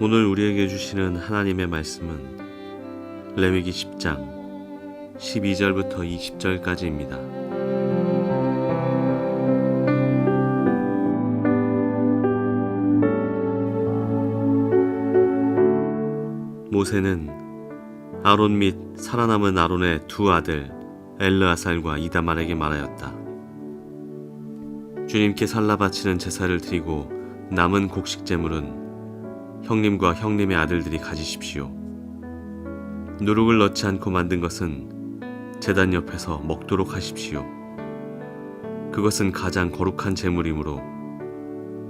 오늘 우리에게 주시는 하나님의 말씀은 레위기 10장 12절부터 20절까지입니다. 모세는 아론 및 살아남은 아론의 두 아들 엘르아살과 이다말에게 말하였다. 주님께 살라 바치는 제사를 드리고 남은 곡식 제물은 형님과 형님의 아들들이 가지십시오. 누룩을 넣지 않고 만든 것은 제단 옆에서 먹도록 하십시오. 그것은 가장 거룩한 제물이므로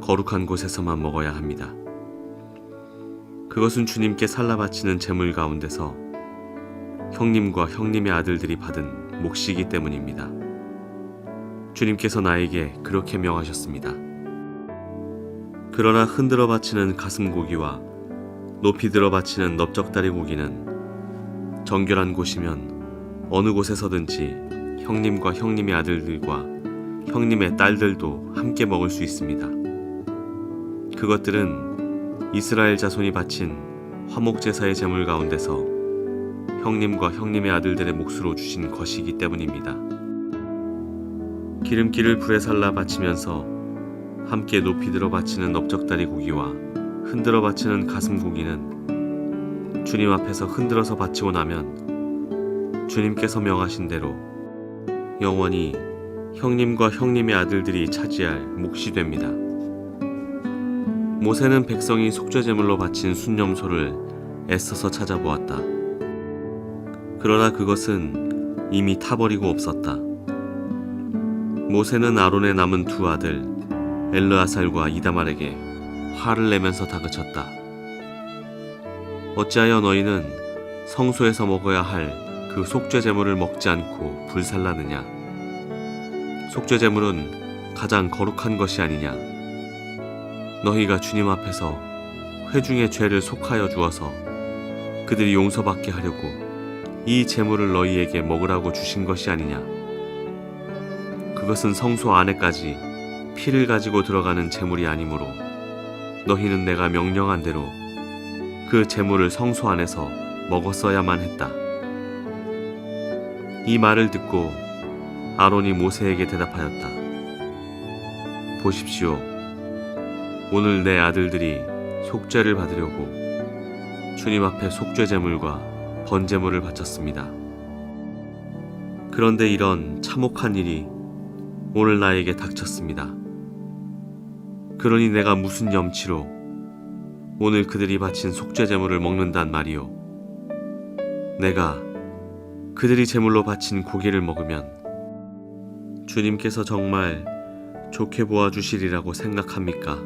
거룩한 곳에서만 먹어야 합니다. 그것은 주님께 살라 바치는 제물 가운데서 형님과 형님의 아들들이 받은 몫이기 때문입니다. 주님께서 나에게 그렇게 명하셨습니다. 그러나 흔들어 바치는 가슴 고기와 높이 들어 바치는 넓적다리 고기는 정결한 곳이면 어느 곳에서든지 형님과 형님의 아들들과 형님의 딸들도 함께 먹을 수 있습니다. 그것들은 이스라엘 자손이 바친 화목제사의 제물 가운데서 형님과 형님의 아들들의 몫으로 주신 것이기 때문입니다. 기름기를 불에 살라 바치면서 함께 높이 들어 바치는 넓적다리 고기와 흔들어 바치는 가슴 고기는 주님 앞에서 흔들어서 바치고 나면 주님께서 명하신 대로 영원히 형님과 형님의 아들들이 차지할 몫이 됩니다. 모세는 백성이 속죄제물로 바친 순염소를 애써서 찾아보았다. 그러나 그것은 이미 타버리고 없었다. 모세는 아론의 남은 두 아들 엘르아살과 이다말에게 화를 내면서 다그쳤다. 어찌하여 너희는 성소에서 먹어야 할 그 속죄제물을 먹지 않고 불살라느냐? 속죄제물은 가장 거룩한 것이 아니냐? 너희가 주님 앞에서 회중의 죄를 속하여 주어서 그들이 용서받게 하려고 이 제물을 너희에게 먹으라고 주신 것이 아니냐? 그것은 성소 안에까지 피를 가지고 들어가는 제물이 아니므로 너희는 내가 명령한 대로 그 제물을 성소 안에서 먹었어야만 했다. 이 말을 듣고 아론이 모세에게 대답하였다. 보십시오. 오늘 내 아들들이 속죄를 받으려고 주님 앞에 속죄 제물과 번제물을 바쳤습니다. 그런데 이런 참혹한 일이 오늘 나에게 닥쳤습니다. 그러니 내가 무슨 염치로 오늘 그들이 바친 속죄 제물을 먹는단 말이오. 내가 그들이 제물로 바친 고기를 먹으면 주님께서 정말 좋게 보아주시리라고 생각합니까?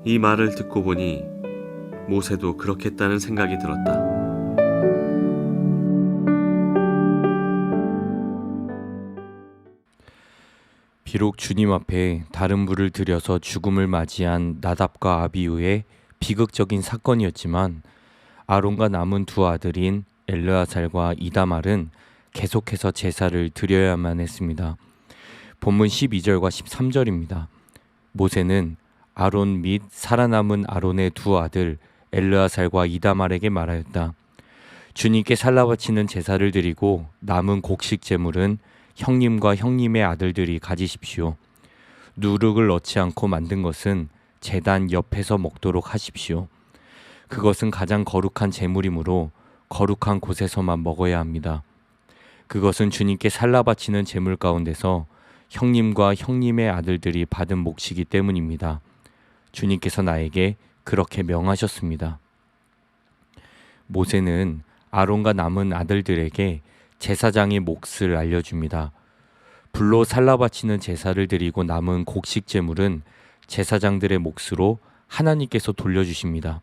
이 말을 듣고 보니 모세도 그렇겠다는 생각이 들었다. 비록 주님 앞에 다른 불을 들여서 죽음을 맞이한 나답과 아비후의 비극적인 사건이었지만 아론과 남은 두 아들인 엘르아살과 이다말은 계속해서 제사를 드려야만 했습니다. 본문 12절과 13절입니다. 모세는 아론 및 살아남은 아론의 두 아들 엘르아살과 이다말에게 말하였다. 주님께 살라 바치는 제사를 드리고 남은 곡식 제물은 형님과 형님의 아들들이 가지십시오. 누룩을 넣지 않고 만든 것은 제단 옆에서 먹도록 하십시오. 그것은 가장 거룩한 제물이므로 거룩한 곳에서만 먹어야 합니다. 그것은 주님께 살라 바치는 제물 가운데서 형님과 형님의 아들들이 받은 몫이기 때문입니다. 주님께서 나에게 그렇게 명하셨습니다. 모세는 아론과 남은 아들들에게 제사장의 몫을 알려줍니다. 불로 살라 바치는 제사를 드리고 남은 곡식 제물은 제사장들의 몫으로 하나님께서 돌려주십니다.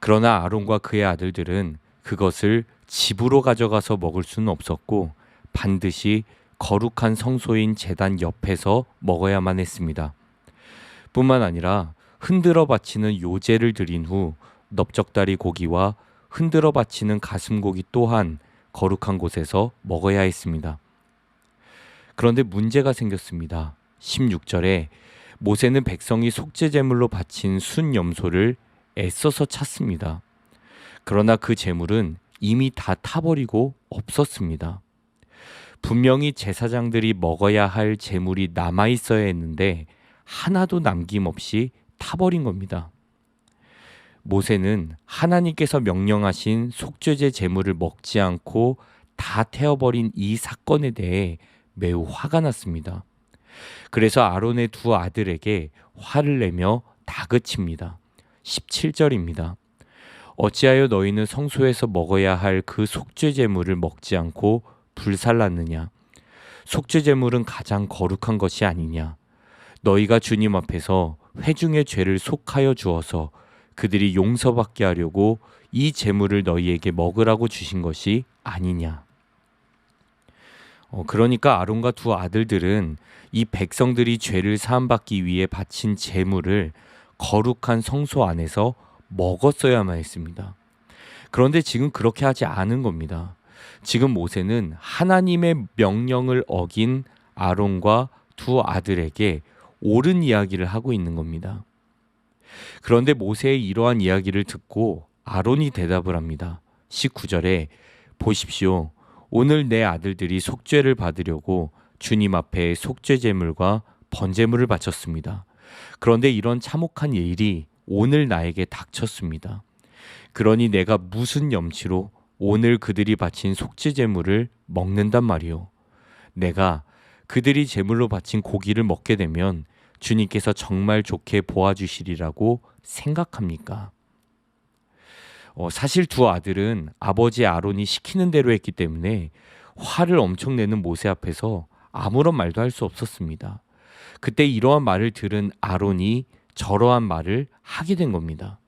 그러나 아론과 그의 아들들은 그것을 집으로 가져가서 먹을 수는 없었고 반드시 거룩한 성소인 제단 옆에서 먹어야만 했습니다. 뿐만 아니라 흔들어 바치는 요제를 드린 후 넓적다리 고기와 흔들어 바치는 가슴 고기 또한 거룩한 곳에서 먹어야 했습니다. 그런데 문제가 생겼습니다. 16절에 모세는 백성이 속죄제물로 바친 순염소를 애써서 찾습니다. 그러나 그 재물은 이미 다 타버리고 없었습니다. 분명히 제사장들이 먹어야 할 재물이 남아 있어야 했는데 하나도 남김없이 타버린 겁니다. 모세는 하나님께서 명령하신 속죄제 제물을 먹지 않고 다 태워버린 이 사건에 대해 매우 화가 났습니다. 그래서 아론의 두 아들에게 화를 내며 다그칩니다. 17절입니다. 어찌하여 너희는 성소에서 먹어야 할 그 속죄제물을 먹지 않고 불살랐느냐? 속죄제물은 가장 거룩한 것이 아니냐? 너희가 주님 앞에서 회중의 죄를 속하여 주어서 그들이 용서받게 하려고 이 제물을 너희에게 먹으라고 주신 것이 아니냐? 그러니까 아론과 두 아들들은 이 백성들이 죄를 사함받기 위해 바친 제물을 거룩한 성소 안에서 먹었어야만 했습니다. 그런데 지금 그렇게 하지 않은 겁니다. 지금 모세는 하나님의 명령을 어긴 아론과 두 아들에게 옳은 이야기를 하고 있는 겁니다. 그런데 모세의 이러한 이야기를 듣고 아론이 대답을 합니다. 19절에 보십시오. 오늘 내 아들들이 속죄를 받으려고 주님 앞에 속죄제물과 번제물을 바쳤습니다. 그런데 이런 참혹한 일이 오늘 나에게 닥쳤습니다. 그러니 내가 무슨 염치로 오늘 그들이 바친 속죄제물을 먹는단 말이오. 내가 그들이 제물로 바친 고기를 먹게 되면 주님께서 정말 좋게 보아주시리라고 생각합니까? 사실 두 아들은 아버지 아론이 시키는 대로 했기 때문에 화를 엄청 내는 모세 앞에서 아무런 말도 할 수 없었습니다. 그때 이러한 말을 들은 아론이 저러한 말을 하게 된 겁니다.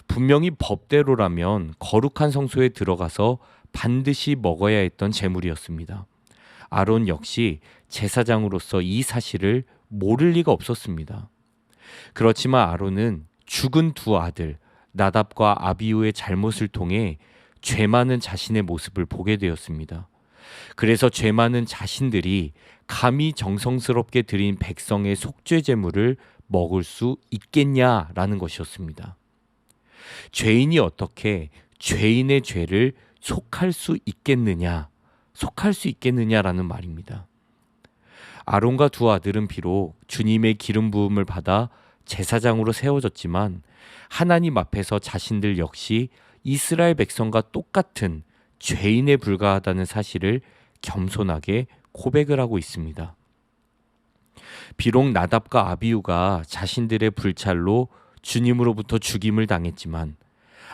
분명히 법대로라면 거룩한 성소에 들어가서 반드시 먹어야 했던 제물이었습니다. 아론 역시 제사장으로서 이 사실을 모를 리가 없었습니다. 그렇지만 아론은 죽은 두 아들 나답과 아비후의 잘못을 통해 죄 많은 자신의 모습을 보게 되었습니다. 그래서 죄 많은 자신들이 감히 정성스럽게 드린 백성의 속죄 제물을 먹을 수 있겠냐라는 것이었습니다. 죄인이 어떻게 죄인의 죄를 속할 수 있겠느냐라는 말입니다. 아론과 두 아들은 비록 주님의 기름 부음을 받아 제사장으로 세워졌지만 하나님 앞에서 자신들 역시 이스라엘 백성과 똑같은 죄인에 불과하다는 사실을 겸손하게 고백을 하고 있습니다. 비록 나답과 아비후가 자신들의 불찰로 주님으로부터 죽임을 당했지만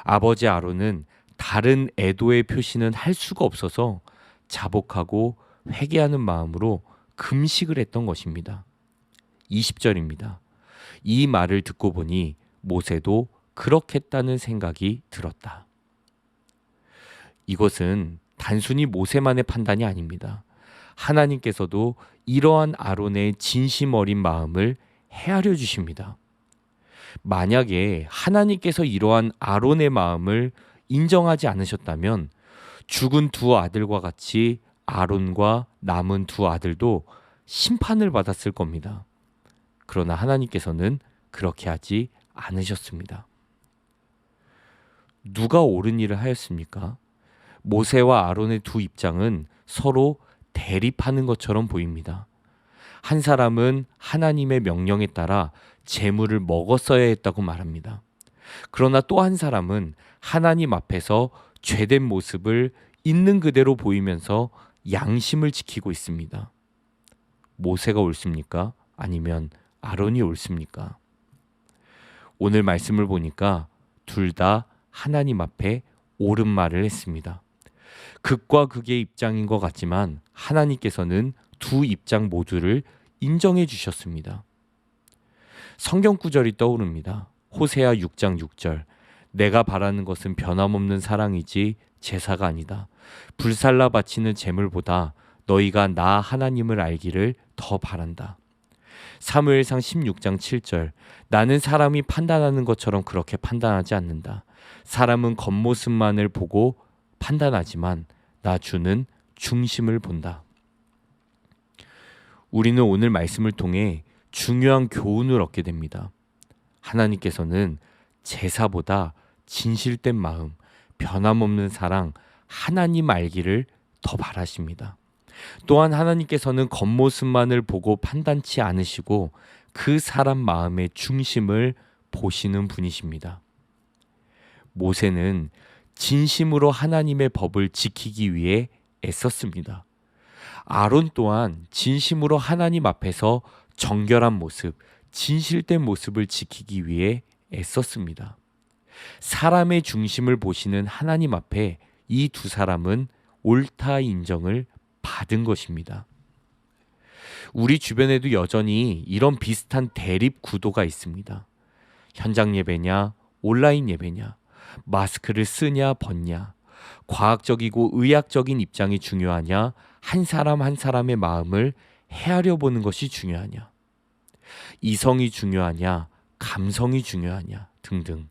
아버지 아론은 다른 애도의 표시는 할 수가 없어서 자복하고 회개하는 마음으로 금식을 했던 것입니다. 20절입니다. 이 말을 듣고 보니 모세도 그렇겠다는 생각이 들었다. 이것은 단순히 모세만의 판단이 아닙니다. 하나님께서도 이러한 아론의 진심 어린 마음을 헤아려 주십니다. 만약에 하나님께서 이러한 아론의 마음을 인정하지 않으셨다면 죽은 두 아들과 같이 아론과 남은 두 아들도 심판을 받았을 겁니다. 그러나 하나님께서는 그렇게 하지 않으셨습니다. 누가 옳은 일을 하였습니까? 모세와 아론의 두 입장은 서로 대립하는 것처럼 보입니다. 한 사람은 하나님의 명령에 따라 제물을 먹었어야 했다고 말합니다. 그러나 또 한 사람은 하나님 앞에서 죄된 모습을 있는 그대로 보이면서 양심을 지키고 있습니다. 모세가 옳습니까? 아니면 아론이 옳습니까? 오늘 말씀을 보니까 둘 다 하나님 앞에 옳은 말을 했습니다. 극과 극의 입장인 것 같지만 하나님께서는 두 입장 모두를 인정해 주셨습니다. 성경 구절이 떠오릅니다. 호세아 6장 6절. 내가 바라는 것은 변함없는 사랑이지 제사가 아니다. 불살라 바치는 제물보다 너희가 나 하나님을 알기를 더 바란다. 사무엘상 16장 7절. 나는 사람이 판단하는 것처럼 그렇게 판단하지 않는다. 사람은 겉모습만을 보고 판단하지만 나 주는 중심을 본다. 우리는 오늘 말씀을 통해 중요한 교훈을 얻게 됩니다. 하나님께서는 제사보다 진실된 마음, 변함없는 사랑, 하나님 알기를 더 바라십니다. 또한 하나님께서는 겉모습만을 보고 판단치 않으시고 그 사람 마음의 중심을 보시는 분이십니다. 모세는 진심으로 하나님의 법을 지키기 위해 애썼습니다. 아론 또한 진심으로 하나님 앞에서 정결한 모습, 진실된 모습을 지키기 위해 애썼습니다. 사람의 중심을 보시는 하나님 앞에 이 두 사람은 옳다 인정을 받은 것입니다. 우리 주변에도 여전히 이런 비슷한 대립 구도가 있습니다. 현장 예배냐, 온라인 예배냐, 마스크를 쓰냐 벗냐, 과학적이고 의학적인 입장이 중요하냐, 한 사람 한 사람의 마음을 헤아려 보는 것이 중요하냐, 이성이 중요하냐, 감성이 중요하냐 등등.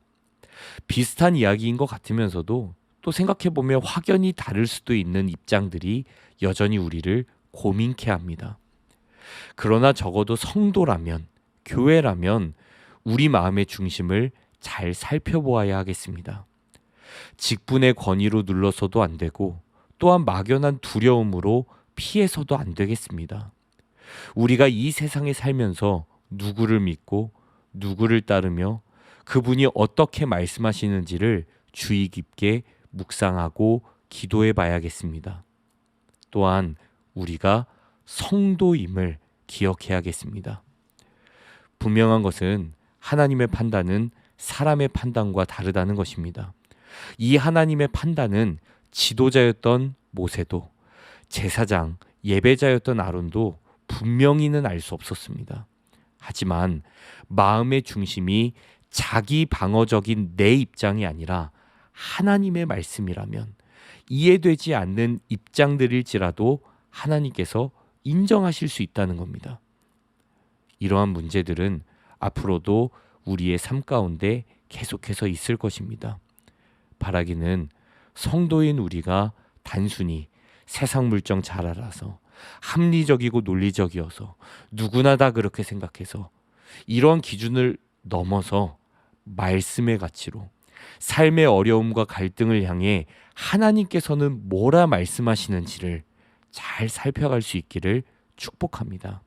비슷한 이야기인 것 같으면서도 또 생각해보면 확연히 다를 수도 있는 입장들이 여전히 우리를 고민케 합니다. 그러나 적어도 성도라면, 교회라면 우리 마음의 중심을 잘 살펴보아야 하겠습니다. 직분의 권위로 눌러서도 안 되고 또한 막연한 두려움으로 피해서도 안 되겠습니다. 우리가 이 세상에 살면서 누구를 믿고 누구를 따르며 그분이 어떻게 말씀하시는지를 주의 깊게 묵상하고 기도해 봐야겠습니다. 또한 우리가 성도임을 기억해야겠습니다. 분명한 것은 하나님의 판단은 사람의 판단과 다르다는 것입니다. 이 하나님의 판단은 지도자였던 모세도, 제사장, 예배자였던 아론도 분명히는 알 수 없었습니다. 하지만 마음의 중심이 자기 방어적인 내 입장이 아니라 하나님의 말씀이라면 이해되지 않는 입장들일지라도 하나님께서 인정하실 수 있다는 겁니다. 이러한 문제들은 앞으로도 우리의 삶 가운데 계속해서 있을 것입니다. 바라기는 성도인 우리가 단순히 세상 물정 잘 알아서 합리적이고 논리적이어서 누구나 다 그렇게 생각해서 이런 기준을 넘어서 말씀의 가치로 삶의 어려움과 갈등을 향해 하나님께서는 뭐라 말씀하시는지를 잘 살펴갈 수 있기를 축복합니다.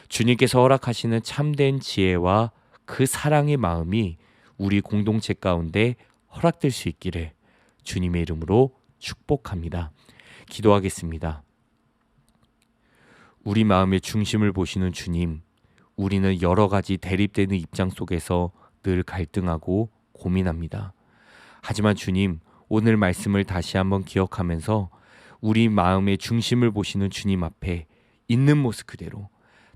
주님께서 허락하시는 참된 지혜와 그 사랑의 마음이 우리 공동체 가운데 허락될 수 있기를 주님의 이름으로 축복합니다. 기도하겠습니다. 우리 마음의 중심을 보시는 주님, 우리는 여러 가지 대립되는 입장 속에서 늘 갈등하고 고민합니다. 하지만 주님, 오늘 말씀을 다시 한번 기억하면서 우리 마음의 중심을 보시는 주님 앞에 있는 모습 그대로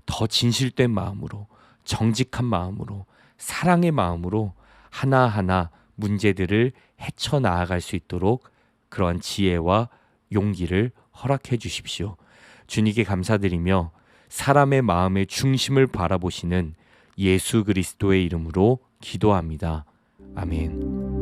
더 진실된 마음으로, 정직한 마음으로, 사랑의 마음으로 하나하나 문제들을 헤쳐 나아갈 수 있도록 그러한 지혜와 용기를 허락해 주십시오. 주님께 감사드리며 사람의 마음의 중심을 바라보시는 예수 그리스도의 이름으로 기도합니다. 아멘.